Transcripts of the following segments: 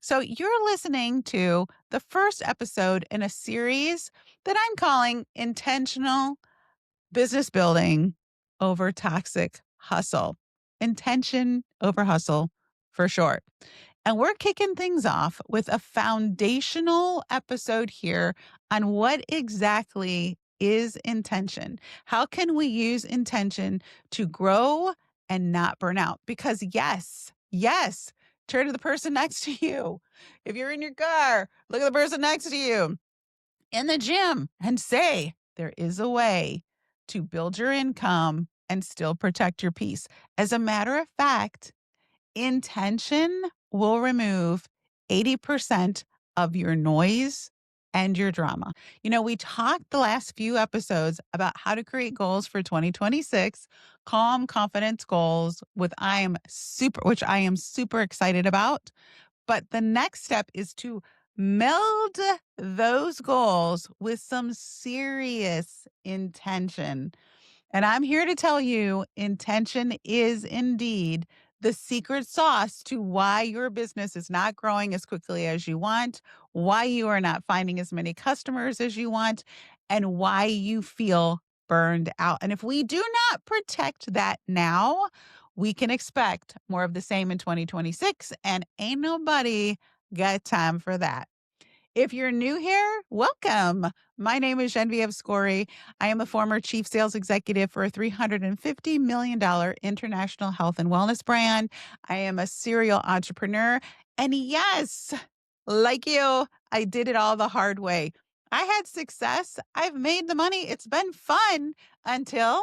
So, you're listening to the first episode in a series that I'm calling Intentional Business Building Over Toxic Hustle. Intention over hustle for short. And we're kicking things off with a foundational episode here on what exactly is intention. How can we use intention to grow and not burn out? Because, yes, turn to the person next to you. If you're in your car, look at the person next to you in the gym and say, there is a way to build your income and still protect your peace. As a matter of fact, intention will remove 80% of your noise and your drama. We talked the last few episodes about how to create goals for 2026, calm confidence goals which I am super excited about. But the next step is to meld those goals with some serious intention. And I'm here to tell you intention is indeed the secret sauce to why your business is not growing as quickly as you want, why you are not finding as many customers as you want, and why you feel burned out. And if we do not protect that now, we can expect more of the same in 2026, and ain't nobody got time for that. If you're new here, welcome. My name is Genevieve. I am a former chief sales executive for a $350 million international health and wellness brand. I am a serial entrepreneur. And yes, like you, I did it all the hard way. I had success. I've made the money. It's been fun until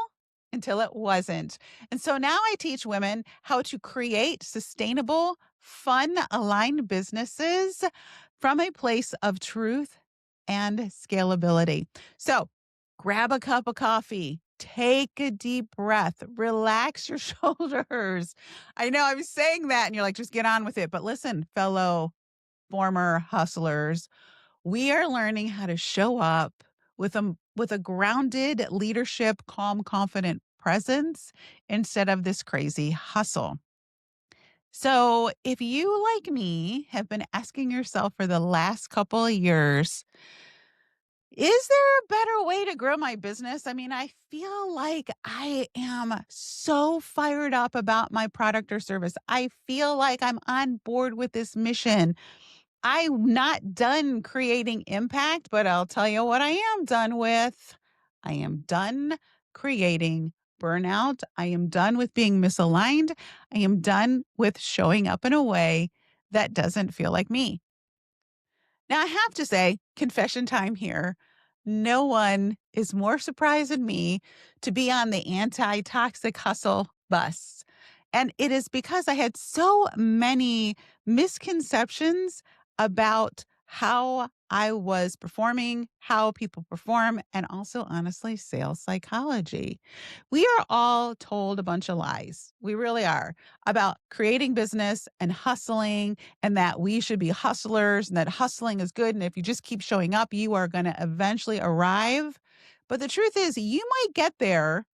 it wasn't. And so now I teach women how to create sustainable, fun, aligned businesses from a place of truth and scalability. So grab a cup of coffee, take a deep breath, relax your shoulders. I know I'm saying that and you're like, just get on with it. But listen, fellow former hustlers, we are learning how to show up with a grounded leadership, calm, confident presence instead of this crazy hustle. So, if you, like me, have been asking yourself for the last couple of years, is there a better way to grow my business? I mean, I feel like I am so fired up about my product or service. I feel like I'm on board with this mission. I'm not done creating impact, but I'll tell you what I am done with. I am done creating burnout. I am done with being misaligned. I am done with showing up in a way that doesn't feel like me. Now, I have to say, confession time here. No one is more surprised than me to be on the anti toxic hustle bus. And it is because I had so many misconceptions about how I was performing, how people perform, and also, honestly, sales psychology. We are all told a bunch of lies. We really are about creating business and hustling and that we should be hustlers and that hustling is good. And if you just keep showing up, you are going to eventually arrive. But the truth is, you might get there,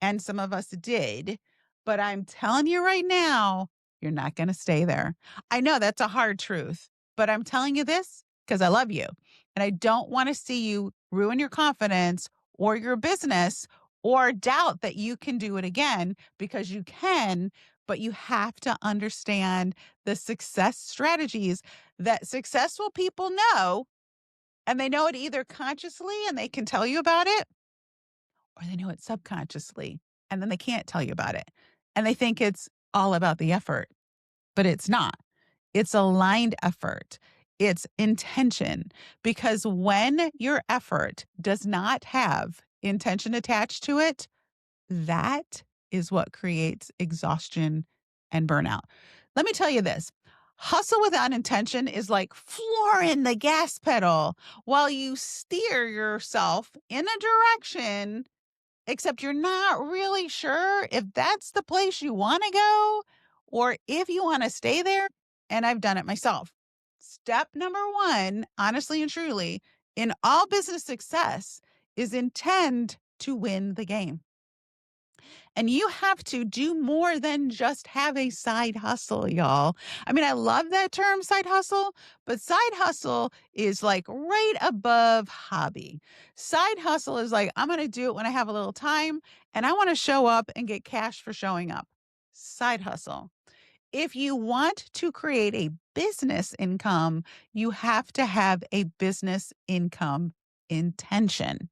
and some of us did. But I'm telling you right now, you're not going to stay there. I know that's a hard truth, but I'm telling you this because I love you. And I don't want to see you ruin your confidence or your business or doubt that you can do it again because you can, but you have to understand the success strategies that successful people know. And they know it either consciously and they can tell you about it, or they know it subconsciously and then they can't tell you about it. And they think it's all about the effort, but it's not. It's aligned effort. It's intention. Because when your effort does not have intention attached to it, that is what creates exhaustion and burnout. Let me tell you this. Hustle without intention is like flooring the gas pedal while you steer yourself in a direction, except you're not really sure if that's the place you want to go or if you want to stay there. And I've done it myself. Step number one, honestly and truly, in all business success is intend to win the game. And you have to do more than just have a side hustle, y'all. I mean, I love that term side hustle, but side hustle is like right above hobby. Side hustle is like, I'm going to do it when I have a little time and I want to show up and get cash for showing up. Side hustle. If you want to create a business income, you have to have a business income intention.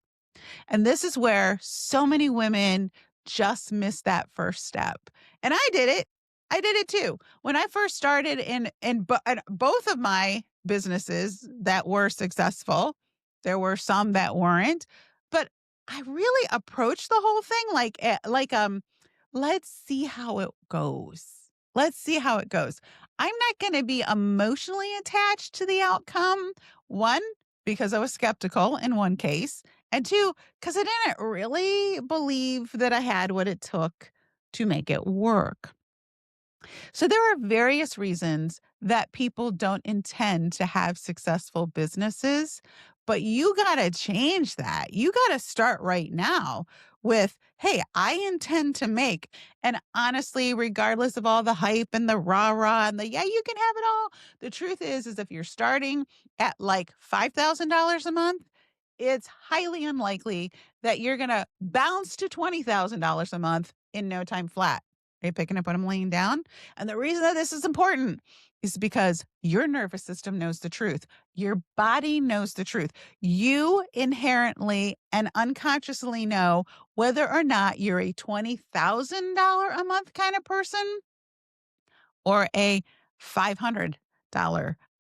And this is where so many women just miss that first step. And I did it. I did it too. When I first started in both of my businesses that were successful, there were some that weren't, but I really approached the whole thing like let's see how it goes. Let's see how it goes. I'm not going to be emotionally attached to the outcome. One, because I was skeptical in one case, and two, because I didn't really believe that I had what it took to make it work. So there are various reasons that people don't intend to have successful businesses, but you got to change that. You got to start right now with, hey, I intend to make. And honestly, regardless of all the hype and the rah rah and the, yeah, you can have it all. The truth is if you're starting at like $5,000 a month, it's highly unlikely that you're going to bounce to $20,000 a month in no time flat. Are you picking up what I'm laying down? And the reason that this is important is because your nervous system knows the truth. Your body knows the truth. You inherently and unconsciously know whether or not you're a $20,000 a month kind of person or a $500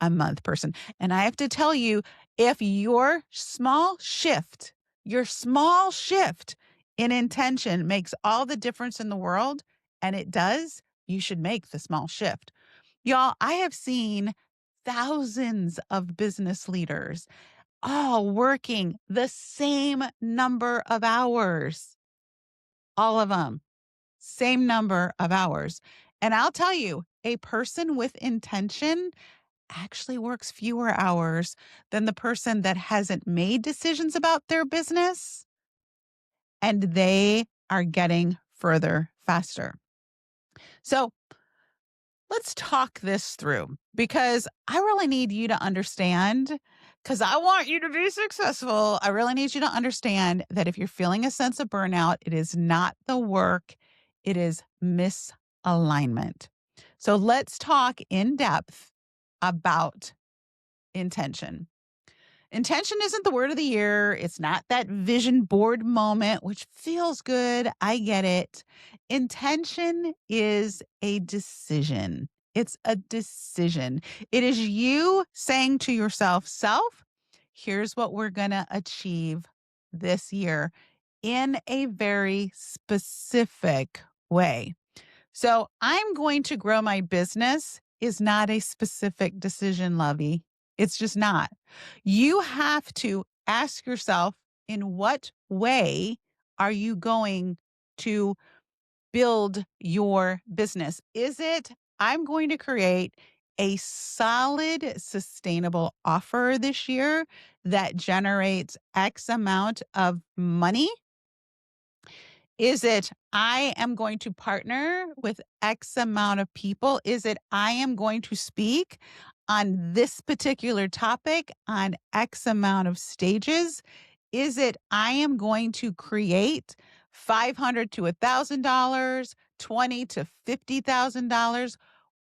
a month person. And I have to tell you, if your small shift in intention makes all the difference in the world, and it does, you should make the small shift. Y'all, I have seen thousands of business leaders all working the same number of hours, all of them. Same number of hours. And I'll tell you, a person with intention actually works fewer hours than the person that hasn't made decisions about their business, and they are getting further faster. So let's talk this through because I really need you to understand, because I want you to be successful. I really need you to understand that if you're feeling a sense of burnout, it is not the work, it is misalignment. So let's talk in depth about intention. Intention isn't the word of the year. It's not that vision board moment, which feels good. I get it. Intention is a decision. It's a decision. It is you saying to yourself, self, here's what we're going to achieve this year in a very specific way. So I'm going to grow my business is not a specific decision, Lovey. It's just not. You have to ask yourself, in what way are you going to build your business? Is it, I'm going to create a solid, sustainable offer this year that generates X amount of money? Is it, I am going to partner with X amount of people? Is it, I am going to speak on this particular topic on X amount of stages? Is it, I am going to create $500 to $1,000, $20 to $50,000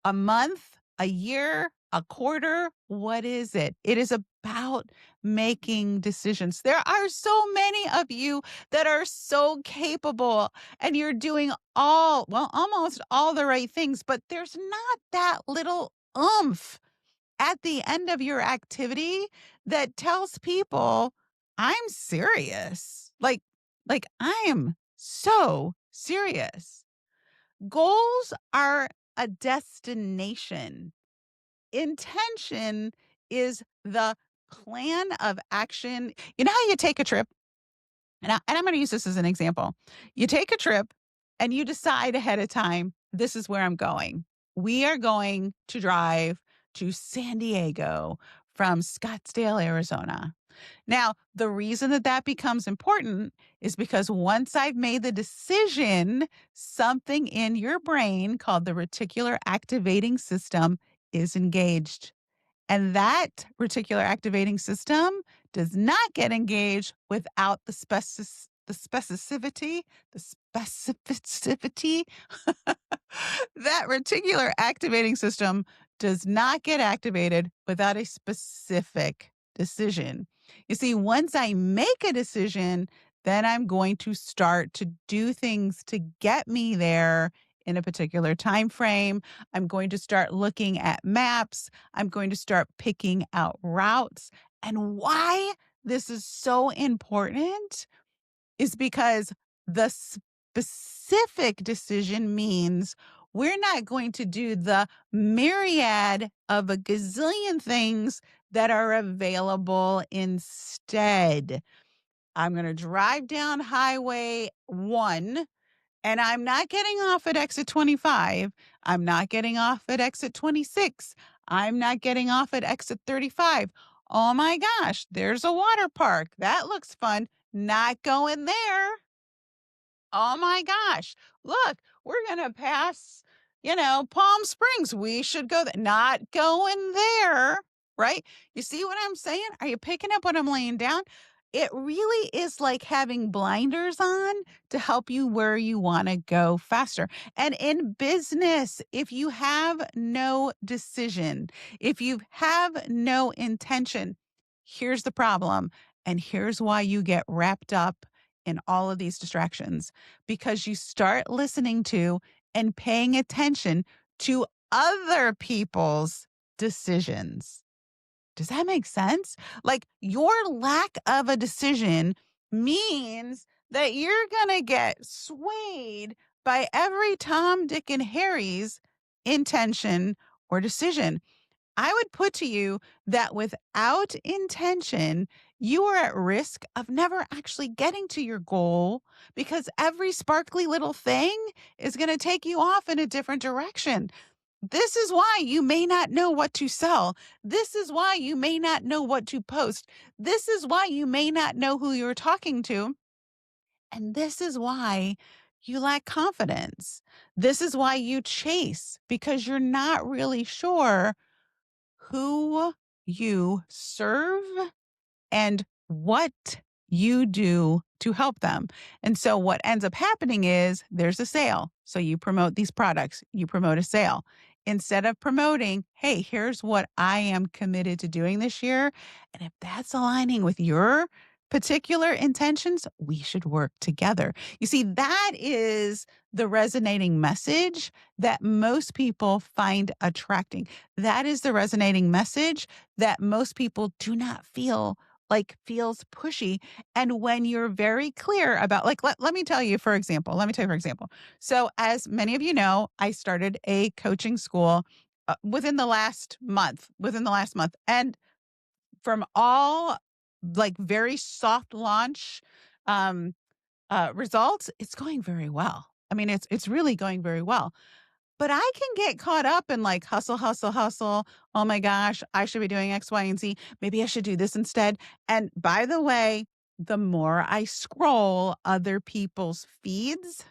a month, a year, a quarter? What is it? It is about making decisions. There are so many of you that are so capable and you're doing almost all the right things, but there's not that little oomph at the end of your activity that tells people, I'm serious. Like I am so serious. Goals are a destination. Intention is the plan of action. You know how you take a trip? And I'm going to use this as an example. You take a trip and you decide ahead of time, this is where I'm going. We are going to drive to San Diego from Scottsdale, Arizona. Now, the reason that that becomes important is because once I've made the decision, something in your brain called the reticular activating system is engaged. And that reticular activating system does not get engaged without the specificity. That reticular activating system does not get activated without a specific decision. You see, once I make a decision, then I'm going to start to do things to get me there in a particular time frame. I'm going to start looking at maps. I'm going to start picking out routes. And why this is so important is because the specific decision means we're not going to do the myriad of a gazillion things that are available instead. I'm going to drive down Highway 1 and I'm not getting off at exit 25. I'm not getting off at exit 26. I'm not getting off at exit 35. Oh my gosh, there's a water park. That looks fun. Not going there. Oh my gosh. Look, we're going to pass, Palm Springs. We should go there. Not going there. Right? You see what I'm saying? Are you picking up what I'm laying down? It really is like having blinders on to help you where you want to go faster. And in business, if you have no decision, if you have no intention, here's the problem. And here's why you get wrapped up in all of these distractions because you start listening to and paying attention to other people's decisions. Does that make sense? Like your lack of a decision means that you're going to get swayed by every Tom, Dick, and Harry's intention or decision. I would put to you that without intention, you are at risk of never actually getting to your goal because every sparkly little thing is going to take you off in a different direction. This is why you may not know what to sell. This is why you may not know what to post. This is why you may not know who you're talking to. And this is why you lack confidence. This is why you chase because you're not really sure who you serve and what you do to help them. And so what ends up happening is there's a sale. So you promote these products, you promote a sale. Instead of promoting, hey, here's what I am committed to doing this year. And if that's aligning with your particular intentions, we should work together. You see, that is the resonating message that most people find attracting. That is the resonating message that most people do not feel like feels pushy. And when you're very clear about like let me tell you for example, so as many of you know, I started a coaching school within the last month and from all like very soft launch um results, it's going very well. I mean, it's really going very well. But I can get caught up in like hustle, hustle, hustle. Oh my gosh, I should be doing X, Y, and Z. Maybe I should do this instead. And by the way, the more I scroll other people's feeds,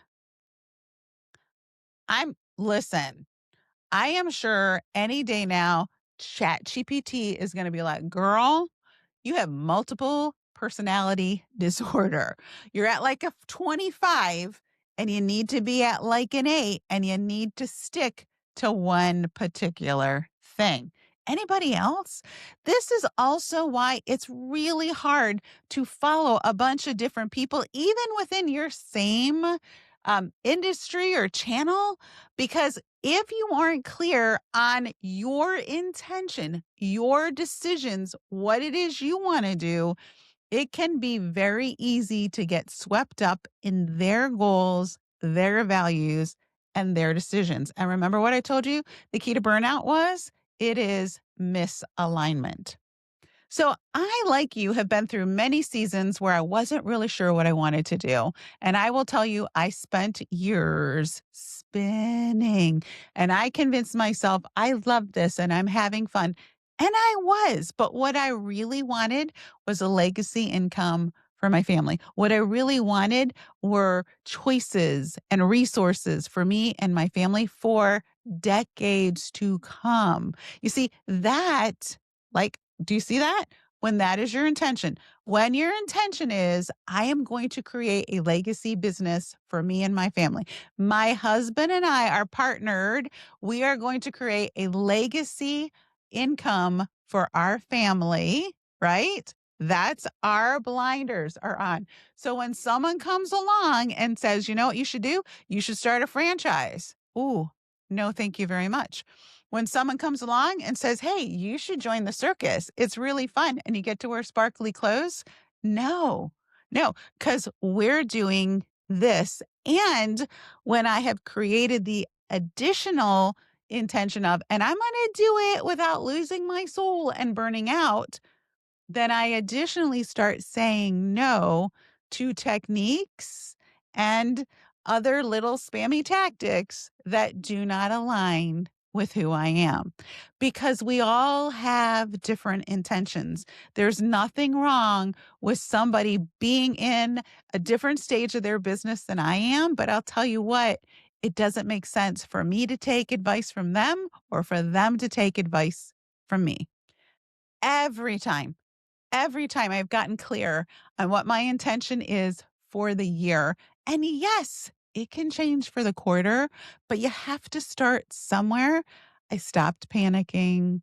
listen, I am sure any day now, ChatGPT is going to be like, girl, you have multiple personality disorder. You're at like a 25 and you need to be at like an 8 and you need to stick to one particular thing. Anybody else? This is also why it's really hard to follow a bunch of different people, even within your same industry or channel, because if you aren't clear on your intention, your decisions, what it is you want to do, it can be very easy to get swept up in their goals, their values, and their decisions. And remember what I told you? The key to burnout was it is misalignment. So I, like you, have been through many seasons where I wasn't really sure what I wanted to do. And I will tell you, I spent years spinning and I convinced myself I love this and I'm having fun. And I was, but what I really wanted was a legacy income for my family. What I really wanted were choices and resources for me and my family for decades to come. You see, that, like, do you see that? When that is your intention, when your intention is, I am going to create a legacy business for me and my family. My husband and I are partnered. We are going to create a legacy income for our family, right? That's our blinders are on. So when someone comes along and says, you know what you should do? You should start a franchise. Ooh, no, thank you very much. When someone comes along and says, hey, you should join the circus, it's really fun and you get to wear sparkly clothes. No, no, because we're doing this. And when I have created the additional intention of, and I'm going to do it without losing my soul and burning out, then I additionally start saying no to techniques and other little spammy tactics that do not align with who I am. Because we all have different intentions. There's nothing wrong with somebody being in a different stage of their business than I am. But I'll tell you what, it doesn't make sense for me to take advice from them or for them to take advice from me. Every time. Every time I've gotten clear on what my intention is for the year. And yes, it can change for the quarter, but you have to start somewhere. I stopped panicking.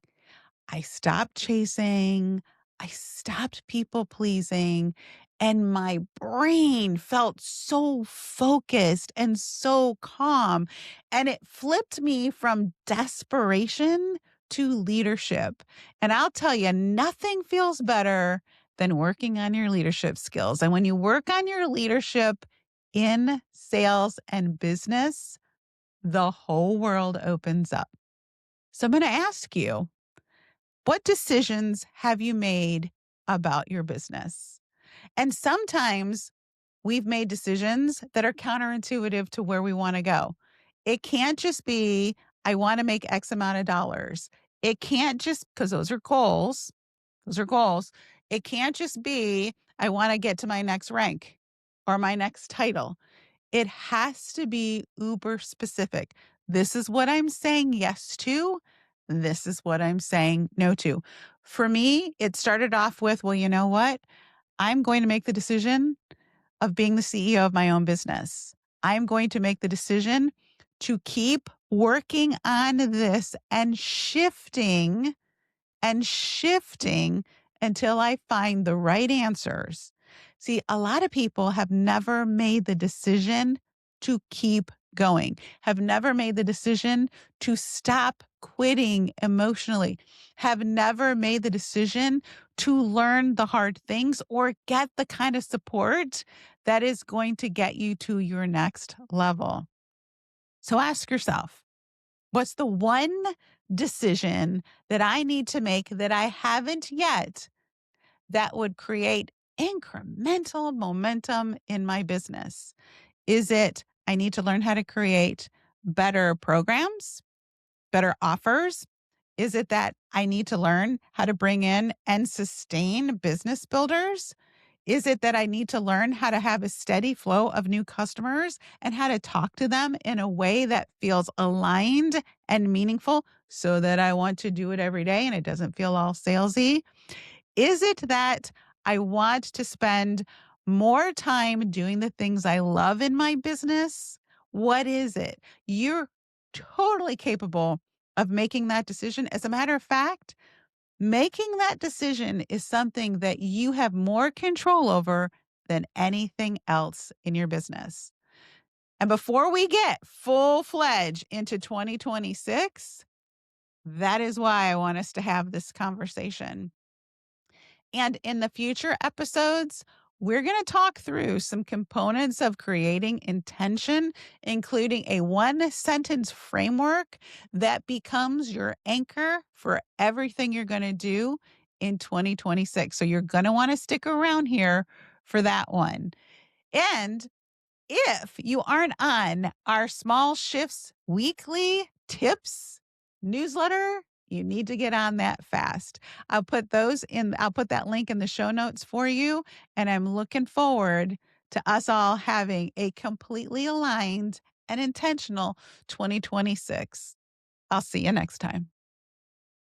I stopped chasing. I stopped people pleasing. And my brain felt so focused and so calm. And it flipped me from desperation to leadership. And I'll tell you, nothing feels better than working on your leadership skills. And when you work on your leadership in sales and business, the whole world opens up. So I'm going to ask you, what decisions have you made about your business? And sometimes we've made decisions that are counterintuitive to where we want to go. It can't just be, I want to make X amount of dollars. It can't just, because those are goals. Those are goals. It can't just be, I want to get to my next rank or my next title. It has to be uber specific. This is what I'm saying yes to. This is what I'm saying no to. For me, it started off with, well, you know what? I'm going to make the decision of being the CEO of my own business. I'm going to make the decision to keep working on this and shifting until I find the right answers. See, a lot of people have never made the decision to keep going, have never made the decision to stop quitting emotionally, have never made the decision to learn the hard things or get the kind of support that is going to get you to your next level. So ask yourself, what's the one decision that I need to make that I haven't yet that would create incremental momentum in my business? Is it I need to learn how to create better programs, better offers? Is it that I need to learn how to bring in and sustain business builders? Is it that I need to learn how to have a steady flow of new customers and how to talk to them in a way that feels aligned and meaningful so that I want to do it every day and it doesn't feel all salesy? Is it that I want to spend more time doing the things I love in my business? What is it? You're totally capable of making that decision. As a matter of fact, making that decision is something that you have more control over than anything else in your business. And before we get full-fledged into 2026, that is why I want us to have this conversation. And in the future episodes, we're going to talk through some components of creating intention, including a one sentence framework that becomes your anchor for everything you're going to do in 2026. So you're going to want to stick around here for that one. And if you aren't on our Small Shifts weekly tips newsletter, You need to get on that fast. I'll put that link in the show notes for you, and I'm looking forward to us all having a completely aligned and intentional 2026. I'll see you next time.